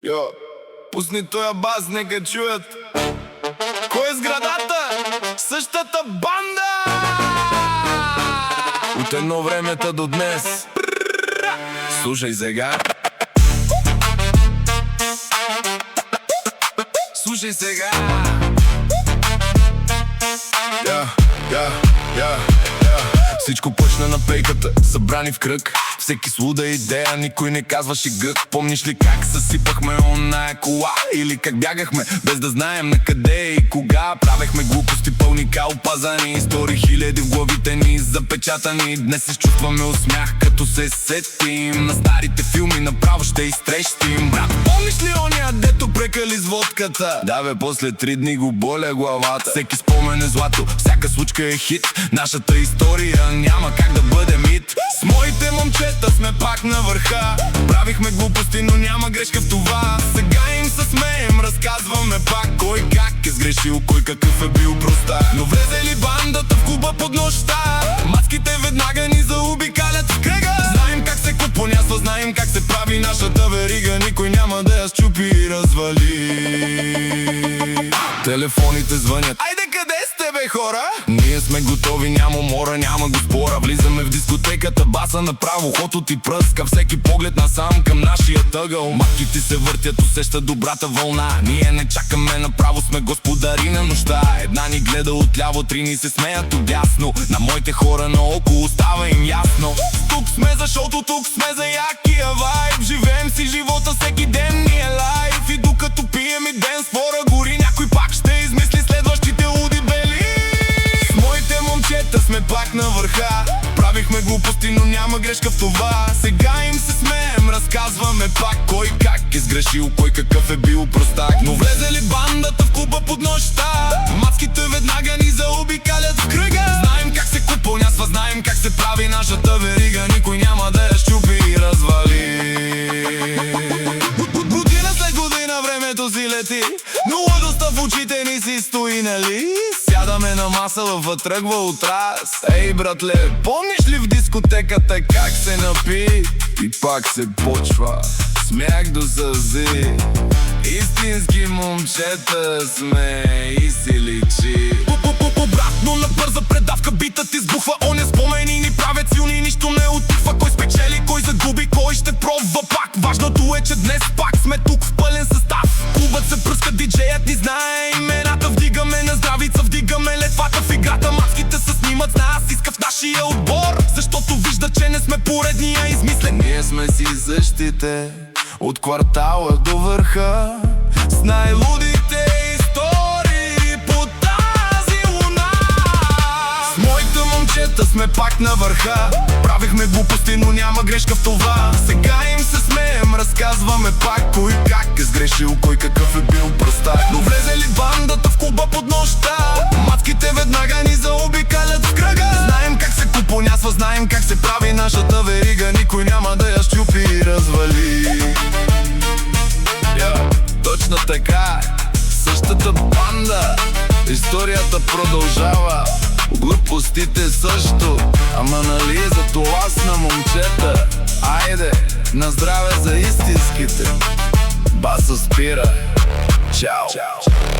Йо, пусни тоя бас, нека чуят. Кой е сградата? Същата банда! От едно времето до днес. Слушай сега. Слушай сега. Всичко почна на пейката, събрани в кръг. Всеки с луда идея, никой не казваше гък. Помниш ли как съсипахме оная кола? Или как бягахме, без да знаем на къде и кога? Правехме глупости, пълни калпазани истории, хиляди в главите ни запечатани. Днес изчувстваме усмях, като се сетим на старите филми, направо ще изтрещим. Брат, помниш ли ония, дето прекали с водката? Да бе, после 3 дни го боля главата. Всеки спомен е злато, всяка случка е хит. Нашата история няма как да бъде мит. С моите момчета сме пак на върха. Правихме глупости, но няма грешка в това. Сега им се смеем, разказваме пак кой как е сгрешил, кой какъв е бил простак. Но влезе ли бандата в клуба под нощта, мацките веднага ни заобикалят в кръга. Знаем как се купонясва, знаем как се прави нашата верига. Никой няма да я счупи и развали. Телефоните звънят. Айде, къде сте бе, хора? Ние сме готови, няма умора, няма го спора. Влизаме в дискотеката, баса направо, хото ти пръска. Всеки поглед насам към нашия ъгъл. Матките се въртят, усещат добрата вълна. Ние не чакаме, направо сме господари на нощта. Една ни гледа отляво, 3 ни се смеят отдясно. На моите хора наоколо става им ясно. Тук сме, защото тук сме за якия вайб. Живеем си живота, всеки ден ни е лайф. И докато пием и ден спора гори, някой пак ще измисли следващите луди бели. С моите момчета сме пак на върха. Правихме глупости, но няма грешка в това. Сега им се смеем, разказваме пак кой как е сгрешил, кой какъв е бил простак. Но влезе ли бандата в клуба под нощта, мацките веднага ни заобикалят в кръга. Знаем как се купонясва, знаем как се прави нашата верига. Никой няма да я счупи и развали. Година след година времето си лети, но лудостта в очите ни си стои, нали? Сядаме на маса, лъва тръгва от раз. Ей, братле, помниш ли в дискотеката как се напи? И пак се почва смях до сълзи. Истински момчета сме и си личи. Обратно на бърза предавка, битът избухва. оня спомени ни правят силни, нищо не отихва. Кой спечели, кой загуби, кой ще пробва пак. Важното е, че днес пак сме тук в пълен състав. Клубът се пръска, диджеят ни знае имената. Вдигаме на здравица, вдигаме летвата в играта. Маските се снимат с нас, иска в нашия отбор, защото вижда, че не сме поредния измислен. Ние сме си същите, от квартала до върха, с най-лудите истории по тази луна. С моите момчета сме пак на върха. Правихме глупости, но няма грешка в това. Сега им се смеем, разказваме пак кой как е сгрешил, кой какъв е бил простак. Но влезе ли бандата в клуба под нощта, мацките веднага ни заобикалят в кръга. Знаем как се купонясва, знаем как се прави нашата верига. Никой няма да я счупи и развали. Точно така, същата банда. Историята продължава, глупостите също. Ама нали за това с на момчета. Айде, на здраве за истинските. Басо спира. Чао.